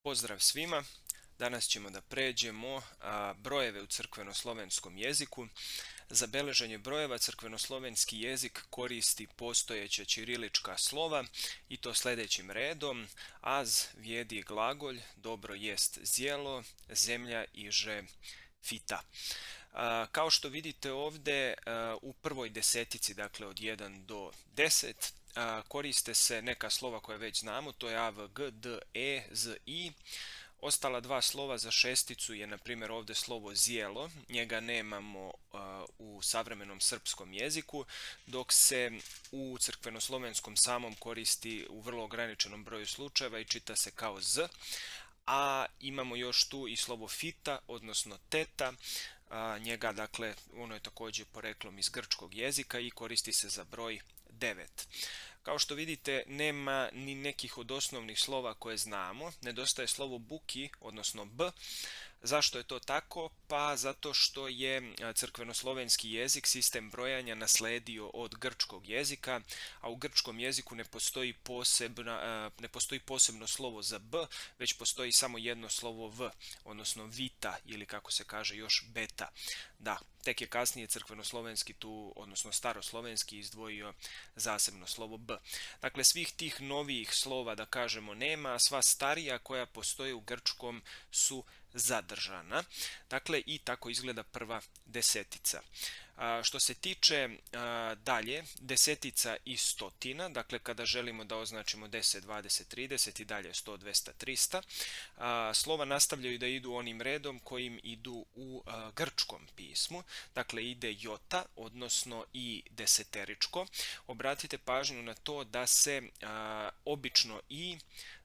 Pozdrav svima! Danas ćemo da pređemo brojeve u crkvenoslovenskom jeziku. Za beleženje brojeva crkvenoslovenski jezik koristi postojeća ćirilička slova i to sljedećim redom: az vrijedi glagolj, dobro jest zjelo, zemlja iže fita. Kao što vidite ovdje u prvoj desetici, dakle od 1 do 10, koriste se neka slova koje već znamo, to je a, v, g, d, e, z, i. Ostala dva slova za šesticu je, na primjer, ovdje slovo zjelo, njega nemamo u savremenom srpskom jeziku, dok se u crkvenoslovenskom samom koristi u vrlo ograničenom broju slučajeva i čita se kao z. A imamo još tu i slovo fita, odnosno teta, njega, dakle, ono je također poreklom iz grčkog jezika i koristi se za broj 9. Kao što vidite, nema ni nekih od osnovnih slova koje znamo, nedostaje slovo buki, odnosno b. Zašto je to tako? Pa zato što je crkvenoslovenski jezik sistem brojanja nasledio od grčkog jezika, a u grčkom jeziku ne postoji posebno slovo za b, već postoji samo jedno slovo v, odnosno vita, ili kako se kaže još beta. Da, tek je kasnije crkvenoslovenski tu, odnosno staroslovenski, izdvojio zasebno slovo b. Dakle, svih tih novijih slova, da kažemo, nema, a sva starija koja postoje u grčkom su zadržana. Dakle, i tako izgleda prva desetica. Što se tiče dalje, desetica i stotina, dakle kada želimo da označimo 10, 20, 30 i dalje 100, 200, 300, slova nastavljaju da idu onim redom kojim idu u grčkom pismu. Dakle, ide jota, odnosno i deseteričko. Obratite pažnju na to da se obično i,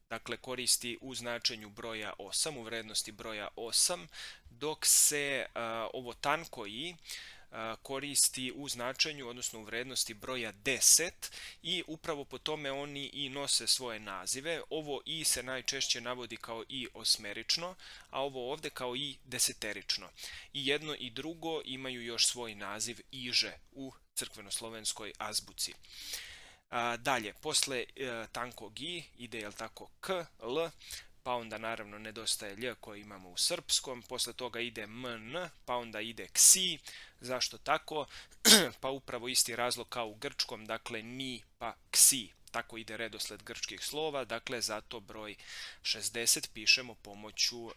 dakle, koristi u značenju broja 8, u vrednosti broja 8, dok se ovo tanko i koristi u značenju, odnosno u vrednosti broja 10, i upravo po tome oni i nose svoje nazive. Ovo i se najčešće navodi kao i osmerično, a ovo ovdje kao i deseterično. I jedno i drugo imaju još svoj naziv iže u crkvenoslovenskoj azbuci. Dalje, posle tankog i ide, jel tako, k, l, pa onda naravno nedostaje lj koji imamo u srpskom, posle toga ide mn, pa onda ide ksi. Zašto tako? Pa upravo isti razlog kao u grčkom, dakle ni pa ksi. Tako ide redosled grčkih slova, dakle zato broj 60 pišemo pomoću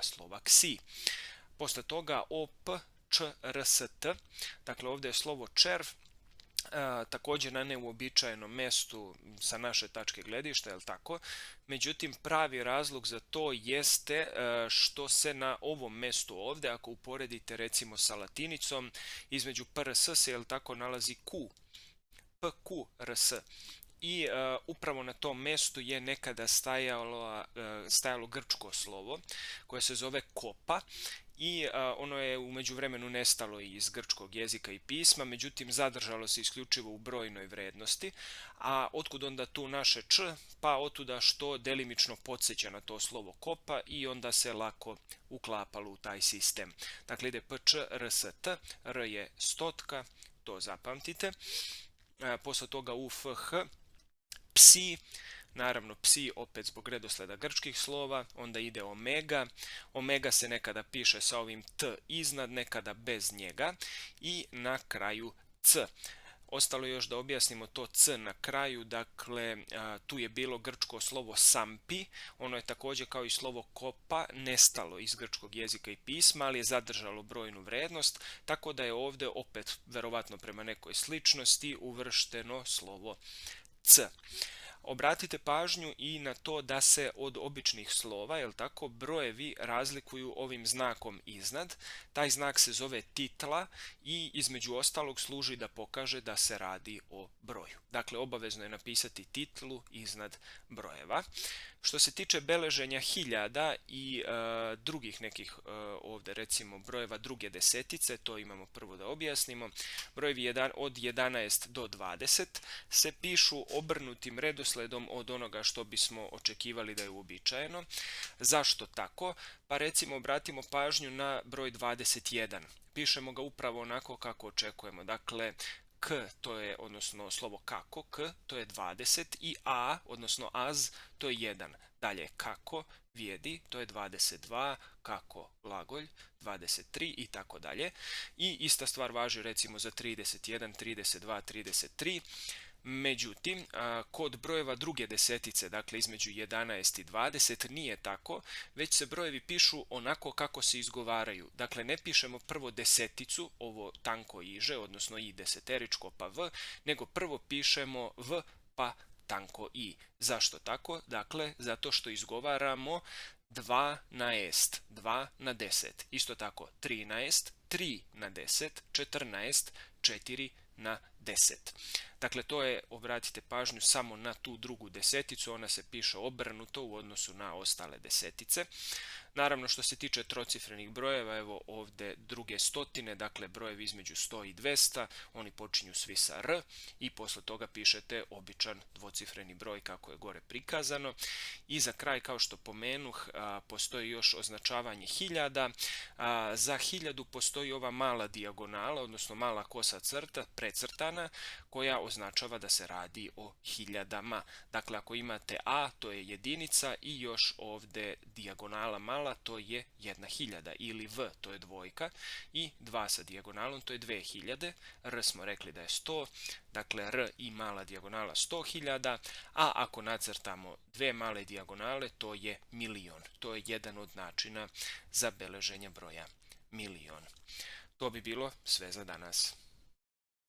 slova ksi. Posle toga o, p, č, r, s, t, dakle ovdje je slovo červ, također na neuobičajenom mjestu sa naše tačke gledišta, jel tako? Međutim, pravi razlog za to jeste što se na ovom mjestu ovdje, ako uporedite recimo sa latinicom, između p, r, s se, jel tako, nalazi q, p, q, r, s. I upravo na tom mjestu je nekada stajalo grčko slovo koje se zove kopa, i ono je u međuvremenu nestalo iz grčkog jezika i pisma, međutim zadržalo se isključivo u brojnoj vrednosti. A otkud onda tu naše č? Pa otuda što delimično podsjeća na to slovo kopa i onda se lako uklapalo u taj sistem. Dakle, ide p, č, r, s, t, r je stotka, to zapamtite. Posle toga u, f, h, psi, naravno psi opet zbog redosleda grčkih slova, onda ide omega, omega se nekada piše sa ovim t iznad, nekada bez njega, i na kraju c. Ostalo još da objasnimo to c na kraju, dakle tu je bilo grčko slovo sampi, ono je također kao i slovo kopa nestalo iz grčkog jezika i pisma, ali je zadržalo brojnu vrednost, tako da je ovdje opet, verovatno prema nekoj sličnosti, uvršteno slovo c. Obratite pažnju i na to da se od običnih slova, jel tako, brojevi razlikuju ovim znakom iznad. Taj znak se zove titla i između ostalog služi da pokaže da se radi o broju. Dakle, obavezno je napisati titlu iznad brojeva. Što se tiče beleženja hiljada i drugih nekih ovdje recimo brojeva druge desetice, to imamo prvo da objasnimo. Brojevi od 11 do 20 se pišu obrnutim redosledom od onoga što bismo očekivali da je uobičajeno. Zašto tako? Pa recimo obratimo pažnju na broj 21. Pišemo ga upravo onako kako očekujemo. Dakle, k, to je, odnosno slovo kako, k, to je 20, i a, odnosno az, to je 1. Dalje, kako vrijedi, to je 22, kako glagolj, 23 i tako dalje. I ista stvar važi recimo za 31, 32, 33. Međutim, kod brojeva druge desetice, dakle između 11 i 20, nije tako, već se brojevi pišu onako kako se izgovaraju. Dakle, ne pišemo prvo deseticu, ovo tanko iže, odnosno i deseteričko pa v, nego prvo pišemo v pa tanko i. Zašto tako? Dakle, zato što izgovaramo 2 na est, 2 na 10. Isto tako, 13, 3 na 10, 14, 4 na 10. Dakle, to je, obratite pažnju, samo na tu drugu deseticu, ona se piše obrnuto u odnosu na ostale desetice. Naravno, što se tiče trocifrenih brojeva, evo ovdje druge stotine, dakle brojevi između 100 i 200, oni počinju svi sa r i posle toga pišete običan dvocifreni broj kako je gore prikazano. I za kraj, kao što pomenuh, postoji još označavanje hiljada. Za 1000 postoji ova mala dijagonala, odnosno mala kosa crta, precrtana, koja označava da se radi o hiljadama. Dakle, ako imate a, to je jedinica i još ovdje dijagonala mala, to je 1000, ili v, to je dvojka, i 2 sa dijagonalom, to je 2000, r smo rekli da je 100, dakle r i mala dijagonala 100.000, a ako nacrtamo dve male dijagonale, to je milion. To je jedan od načina za beleženje broja milion. To bi bilo sve za danas.